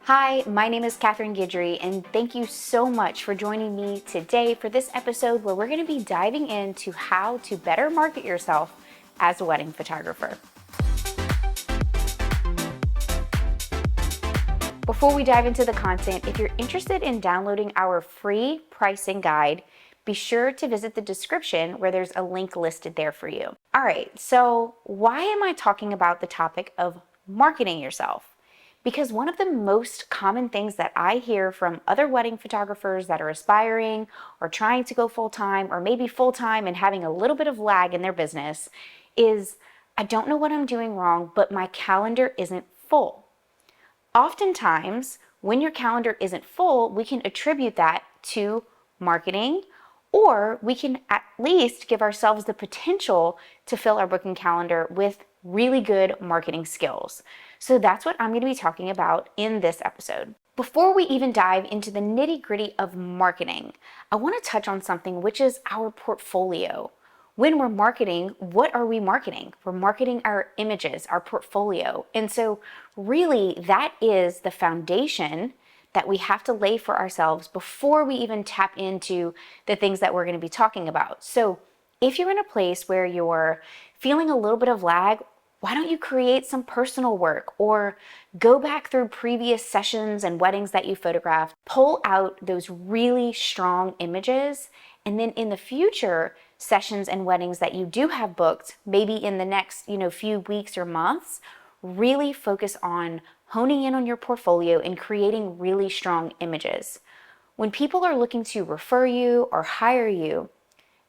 Hi, my name is Guidry, and thank you so much for joining me today for this episode where we're going to be diving into how to better market yourself as a wedding photographer. Before we dive into the content, if you're interested in downloading our free pricing guide, be sure to visit the description where there's a link listed there for you. All right, so why am I talking about the topic of marketing yourself? Because one of the most common things that I hear from other wedding photographers that are aspiring or trying to go full-time or maybe full-time and having a little bit of lag in their business is, I don't know what I'm doing wrong, but my calendar isn't full. Oftentimes, when your calendar isn't full, we can attribute that to marketing, or we can at least give ourselves the potential to fill our booking calendar with really good marketing skills. So that's what I'm going to be talking about in this episode. Before we even dive into the nitty-gritty of marketing, I want to touch on something which is our portfolio. When we're marketing, what are we marketing? We're marketing our images, our portfolio. And so really that is the foundation that we have to lay for ourselves before we even tap into the things that we're going to be talking about. So if you're in a place where you're feeling a little bit of lag, why don't you create some personal work or go back through previous sessions and weddings that you photographed, pull out those really strong images, and then in the future sessions and weddings that you do have booked, maybe in the next, few weeks or months, really focus on honing in on your portfolio and creating really strong images. When people are looking to refer you or hire you,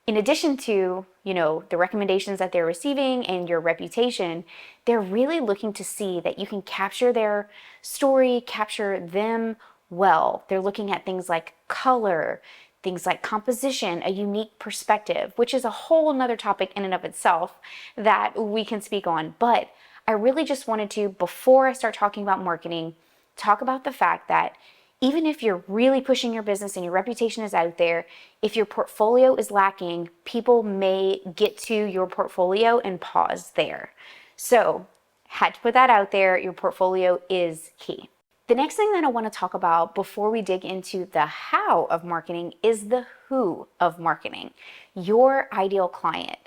in addition to, the recommendations that they're receiving and your reputation, they're really looking to see that you can capture their story, capture them well. They're looking at things like color, things like composition, a unique perspective, which is a whole nother topic in and of itself that we can speak on. But I really just wanted to, before I start talking about marketing, talk about the fact that even if you're really pushing your business and your reputation is out there, if your portfolio is lacking, people may get to your portfolio and pause there. So, had to put that out there. Your portfolio is key. The next thing that I want to talk about before we dig into the how of marketing is the who of marketing, your ideal client.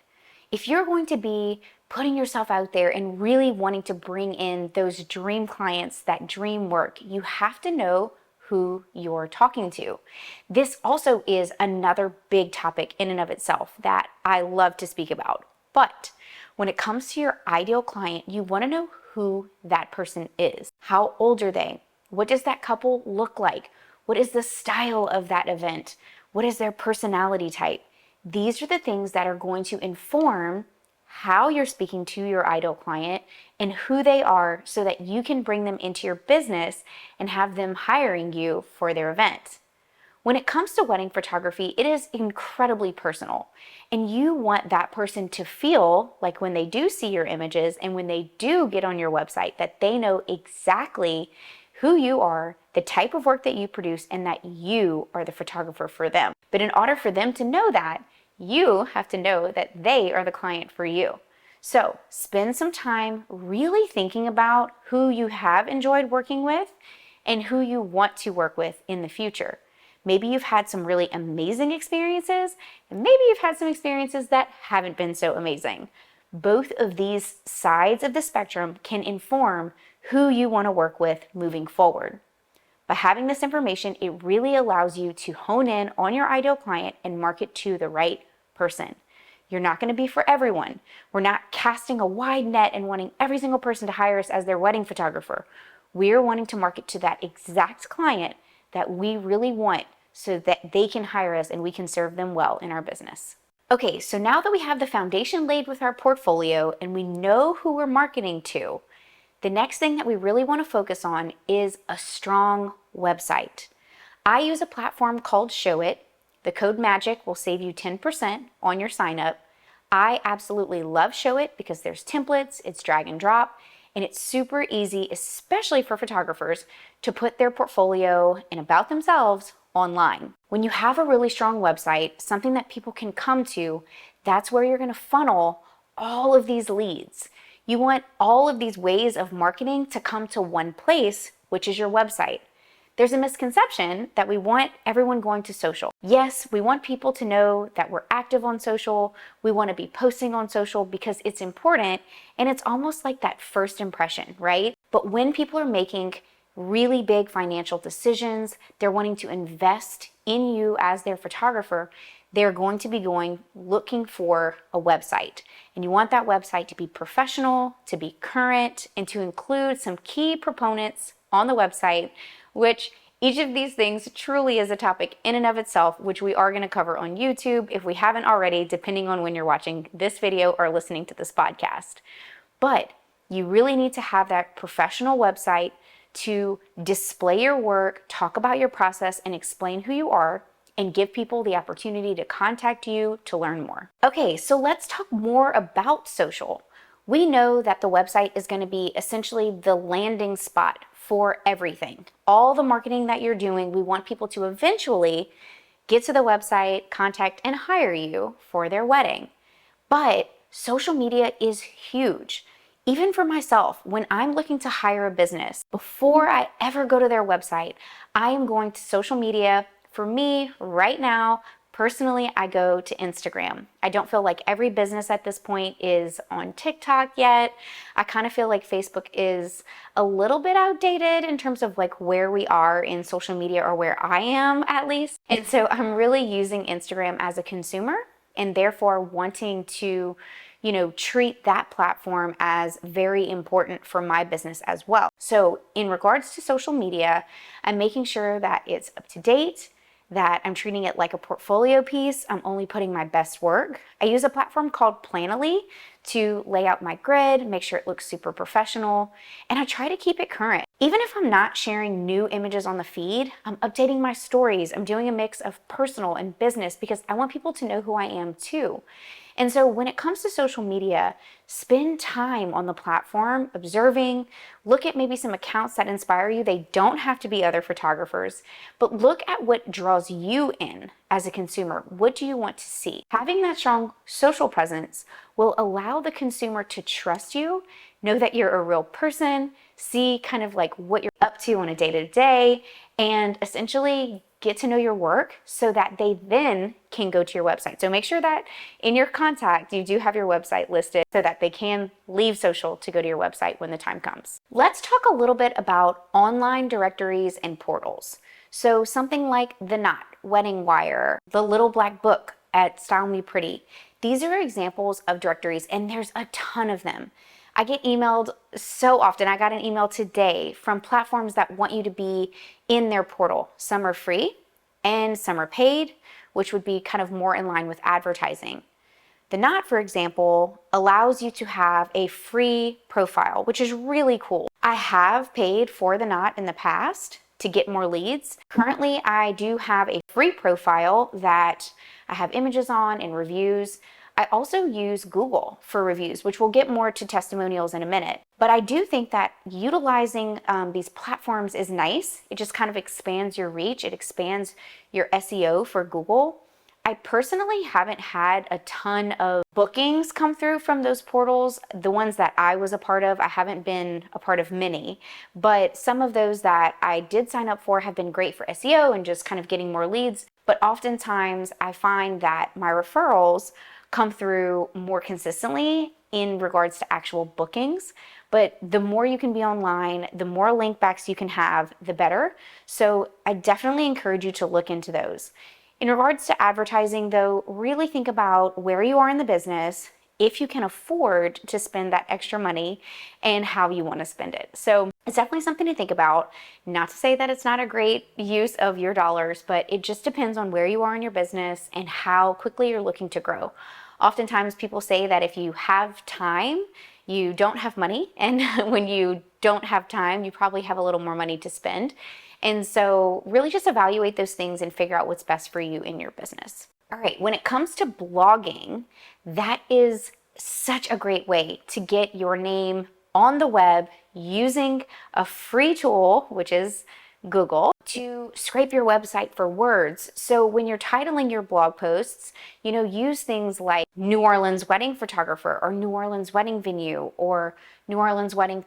If you're going to be putting yourself out there and really wanting to bring in those dream clients, that dream work, you have to know who you're talking to. This also is another big topic in and of itself that I love to speak about. But when it comes to your ideal client, you want to know who that person is. How old are they? What does that couple look like? What is the style of that event? What is their personality type? These are the things that are going to inform how you're speaking to your ideal client and who they are so that you can bring them into your business and have them hiring you for their event. When it comes to wedding photography, it is incredibly personal, and you want that person to feel like when they do see your images and when they do get on your website that they know exactly who you are, the type of work that you produce, and that you are the photographer for them. But in order for them to know that, you have to know that they are the client for you. So spend some time really thinking about who you have enjoyed working with and who you want to work with in the future. Maybe you've had some really amazing experiences, and maybe you've had some experiences that haven't been so amazing. Both of these sides of the spectrum can inform who you want to work with moving forward. By having this information, it really allows you to hone in on your ideal client and market to the right person. You're not going to be for everyone. We're not casting a wide net and wanting every single person to hire us as their wedding photographer. We're wanting to market to that exact client that we really want so that they can hire us and we can serve them well in our business. Okay, so now that we have the foundation laid with our portfolio and we know who we're marketing to, the next thing that we really want to focus on is a strong website. I use a platform called Showit. The code MAGIC will save you 10% on your sign up. I absolutely love Showit because there's templates, it's drag and drop, and it's super easy, especially for photographers, to put their portfolio and about themselves online. When you have a really strong website, something that people can come to, that's where you're going to funnel all of these leads. You want all of these ways of marketing to come to one place which is your website. There's a misconception that we want everyone going to social. Yes, we want people to know that we're active on social. We want to be posting on social because it's important, and it's almost like that first impression, right? But when people are making really big financial decisions, they're wanting to invest in you as their photographer, they're going to be looking for a website. And you want that website to be professional, to be current, and to include some key proponents on the website, which each of these things truly is a topic in and of itself, which we are going to cover on YouTube if we haven't already, depending on when you're watching this video or listening to this podcast. But you really need to have that professional website to display your work, talk about your process, and explain who you are, and give people the opportunity to contact you to learn more. Okay, so let's talk more about social. We know that the website is going to be essentially the landing spot for everything. All the marketing that you're doing, we want people to eventually get to the website, contact, and hire you for their wedding. But social media is huge. Even for myself, when I'm looking to hire a business, before I ever go to their website, I am going to social media. For me, right now, personally, I go to Instagram. I don't feel like every business at this point is on TikTok yet. I kind of feel like Facebook is a little bit outdated in terms of like where we are in social media, or where I am at least. And so I'm really using Instagram as a consumer, and therefore wanting to treat that platform as very important for my business as well. So in regards to social media, I'm making sure that it's up to date, that I'm treating it like a portfolio piece. I'm only putting my best work. I use a platform called Planoly to lay out my grid, make sure it looks super professional, and I try to keep it current. Even if I'm not sharing new images on the feed, I'm updating my stories. I'm doing a mix of personal and business because I want people to know who I am too. And so when it comes to social media, spend time on the platform, observing, look at maybe some accounts that inspire you. They don't have to be other photographers, but look at what draws you in as a consumer. What do you want to see? Having that strong social presence will allow the consumer to trust you, know that you're a real person, see kind of like what you're up to on a day-to-day, and essentially get to know your work so that they then can go to your website. So make sure that in your contact, you do have your website listed so that they can leave social to go to your website when the time comes. Let's talk a little bit about online directories and portals. So something like The Knot, Wedding Wire, The Little Black Book at Style Me Pretty. These are examples of directories, and there's a ton of them. I get emailed so often. I got an email today from platforms that want you to be in their portal. Some are free and some are paid, which would be kind of more in line with advertising. The Knot, for example, allows you to have a free profile, which is really cool. I have paid for The Knot in the past to get more leads. Currently, I do have a free profile that I have images on and reviews. I also use Google for reviews, which we'll get more to testimonials in a minute. But I do think that utilizing these platforms is nice. It just kind of expands your reach. It expands your SEO for Google. I personally haven't had a ton of bookings come through from those portals. The ones that I was a part of, I haven't been a part of many, but some of those that I did sign up for have been great for SEO and just kind of getting more leads. But oftentimes I find that my referrals come through more consistently in regards to actual bookings. But the more you can be online, the more link backs you can have, the better. So I definitely encourage you to look into those. In regards to advertising though, really think about where you are in the business, if you can afford to spend that extra money, and how you want to spend it. So it's definitely something to think about. Not to say that it's not a great use of your dollars, but it just depends on where you are in your business and how quickly you're looking to grow. Oftentimes people say that if you have time, you don't have money. And when you don't have time, you probably have a little more money to spend. And so really just evaluate those things and figure out what's best for you in your business. All right, when it comes to blogging, that is such a great way to get your name on the web using a free tool, which is Google, to scrape your website for words. So when you're titling your blog posts, use things like New Orleans wedding photographer, or New Orleans wedding venue, or New Orleans wedding :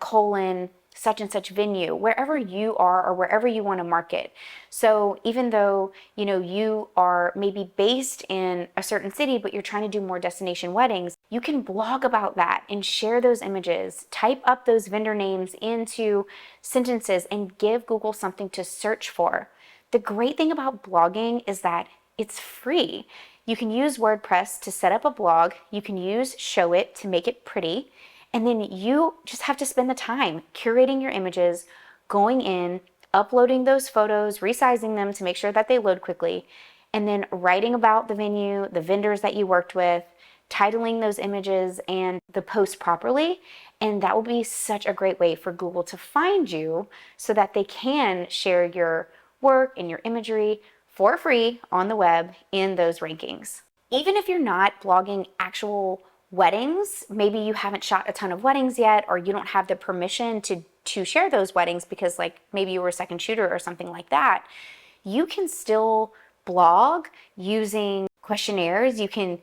such and such venue, wherever you are or wherever you want to market. So even though, you are maybe based in a certain city, but you're trying to do more destination weddings, you can blog about that and share those images, type up those vendor names into sentences and give Google something to search for. The great thing about blogging is that it's free. You can use WordPress to set up a blog. You can use Showit to make it pretty. And then you just have to spend the time curating your images, going in, uploading those photos, resizing them to make sure that they load quickly, and then writing about the venue, the vendors that you worked with, titling those images and the post properly. And that will be such a great way for Google to find you so that they can share your work and your imagery for free on the web in those rankings. Even if you're not blogging actual weddings, maybe you haven't shot a ton of weddings yet, or you don't have the permission to share those weddings because maybe you were a second shooter or something like that, you can still blog using questionnaires. You can,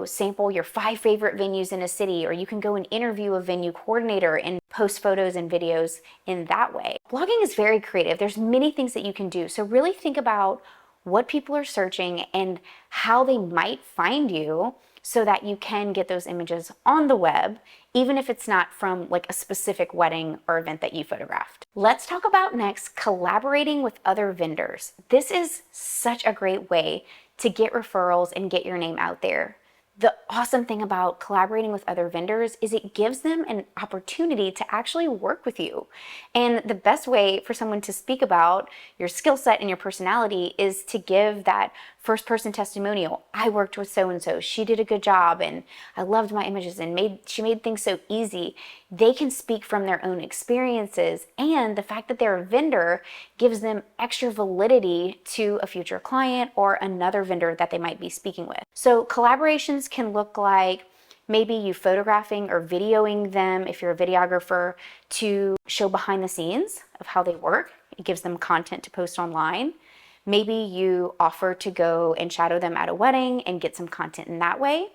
sample your 5 favorite venues in a city, or you can go and interview a venue coordinator and post photos and videos in that way. Blogging is very creative. There's many things that you can do. So really think about what people are searching and how they might find you so that you can get those images on the web, even if it's not from a specific wedding or event that you photographed. Let's talk about next collaborating with other vendors. This is such a great way to get referrals and get your name out there. The awesome thing about collaborating with other vendors is it gives them an opportunity to actually work with you. And the best way for someone to speak about your skill set and your personality is to give that first person testimonial. I worked with so-and-so, she did a good job, and I loved my images, and she made things so easy. They can speak from their own experiences, and the fact that they're a vendor gives them extra validity to a future client or another vendor that they might be speaking with. So collaborations can look like maybe you photographing or videoing them if you're a videographer to show behind the scenes of how they work. It gives them content to post online. Maybe you offer to go and shadow them at a wedding and get some content in that way.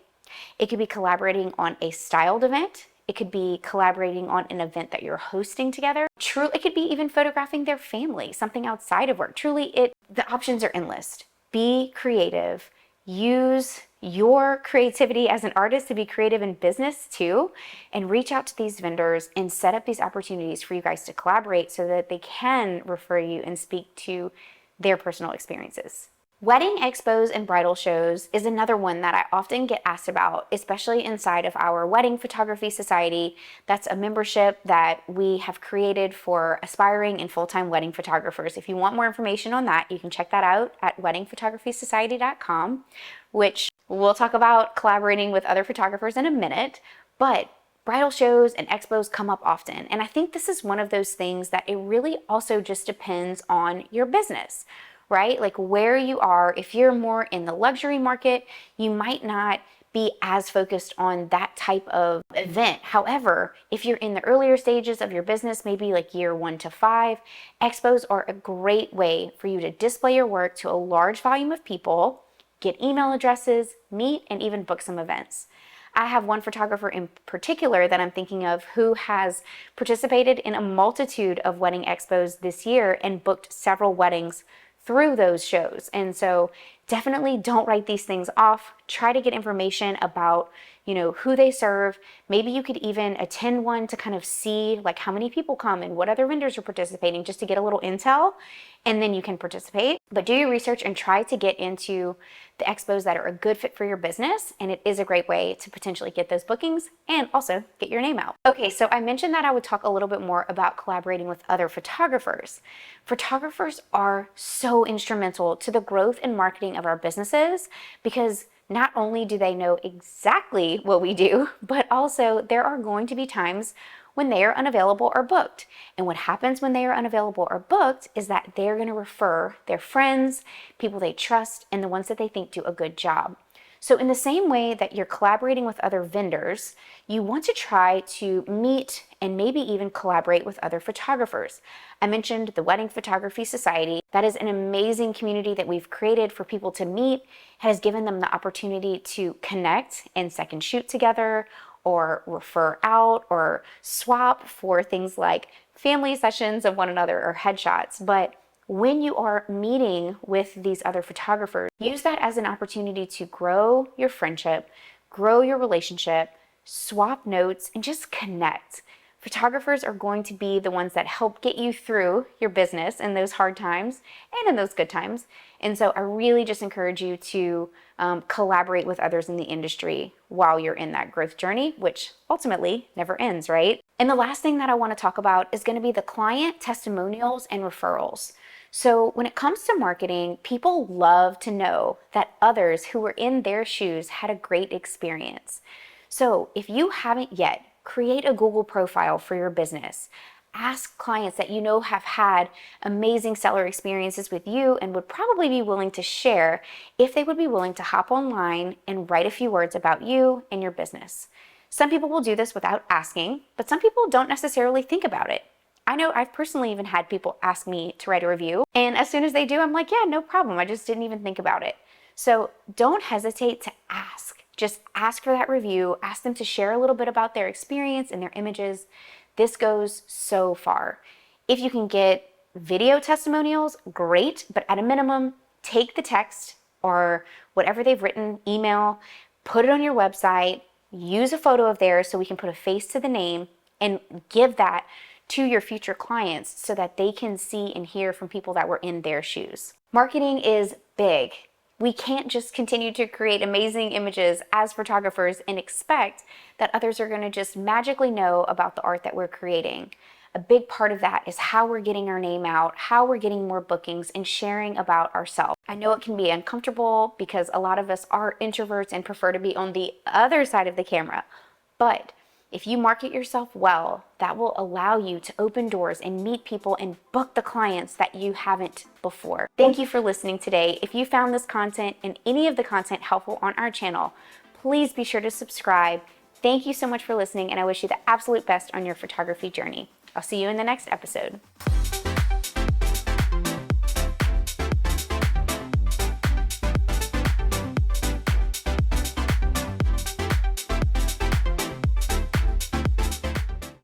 It could be collaborating on a styled event. It could be collaborating on an event that you're hosting together. Truly, it could be even photographing their family, something outside of work. Truly, the options are endless. Be creative. Use your creativity as an artist to be creative in business too, and reach out to these vendors and set up these opportunities for you guys to collaborate so that they can refer you and speak to their personal experiences. Wedding expos and bridal shows is another one that I often get asked about, especially inside of our Wedding Photography Society. That's a membership that we have created for aspiring and full-time wedding photographers. If you want more information on that, you can check that out at weddingphotographysociety.com, which we'll talk about collaborating with other photographers in a minute, but bridal shows and expos come up often. And I think this is one of those things that it really also just depends on your business, right? Where you are. If you're more in the luxury market, you might not be as focused on that type of event. However, if you're in the earlier stages of your business, maybe year 1 to 5, expos are a great way for you to display your work to a large volume of people, get email addresses, meet, and even book some events. I have one photographer in particular that I'm thinking of who has participated in a multitude of wedding expos this year and booked several weddings through those shows. And so definitely don't write these things off. Try to get information about, who they serve. Maybe you could even attend one to kind of see how many people come and what other vendors are participating, just to get a little intel, and then you can participate. But do your research and try to get into the expos that are a good fit for your business. And it is a great way to potentially get those bookings and also get your name out. Okay, so I mentioned that I would talk a little bit more about collaborating with other photographers. Photographers are so instrumental to the growth and marketing of our businesses because not only do they know exactly what we do, but also there are going to be times when they are unavailable or booked. And what happens when they are unavailable or booked is that they're going to refer their friends, people they trust, and the ones that they think do a good job. So in the same way that you're collaborating with other vendors, you want to try to meet and maybe even collaborate with other photographers. I mentioned the Wedding Photography Society. That is an amazing community that we've created for people to meet. It has given them the opportunity to connect and second shoot together, or refer out, or swap for things like family sessions of one another or headshots, but when you are meeting with these other photographers, use that as an opportunity to grow your friendship, grow your relationship, swap notes, and just connect. Photographers are going to be the ones that help get you through your business in those hard times and in those good times. And so I really just encourage you to collaborate with others in the industry while you're in that growth journey, which ultimately never ends, right? And the last thing that I want to talk about is going to be the client testimonials and referrals. So when it comes to marketing, people love to know that others who were in their shoes had a great experience. So if you haven't yet, create a Google profile for your business. Ask clients that you know have had amazing seller experiences with you and would probably be willing to share if they would be willing to hop online and write a few words about you and your business. Some people will do this without asking, but some people don't necessarily think about it. I know I've personally even had people ask me to write a review, and as soon as they do, I'm like, yeah, no problem. I just didn't even think about it. So don't hesitate to ask. Just ask for that review, ask them to share a little bit about their experience and their images. This goes so far. If you can get video testimonials, great, but at a minimum, take the text or whatever they've written, email, put it on your website, use a photo of theirs so we can put a face to the name, and give that to your future clients so that they can see and hear from people that were in their shoes. Marketing is big. We can't just continue to create amazing images as photographers and expect that others are going to just magically know about the art that we're creating. A big part of that is how we're getting our name out, how we're getting more bookings, and sharing about ourselves. I know it can be uncomfortable because a lot of us are introverts and prefer to be on the other side of the camera, but if you market yourself well, that will allow you to open doors and meet people and book the clients that you haven't before. Thank you for listening today. If you found this content and any of the content helpful on our channel, please be sure to subscribe. Thank you so much for listening, and I wish you the absolute best on your photography journey. I'll see you in the next episode.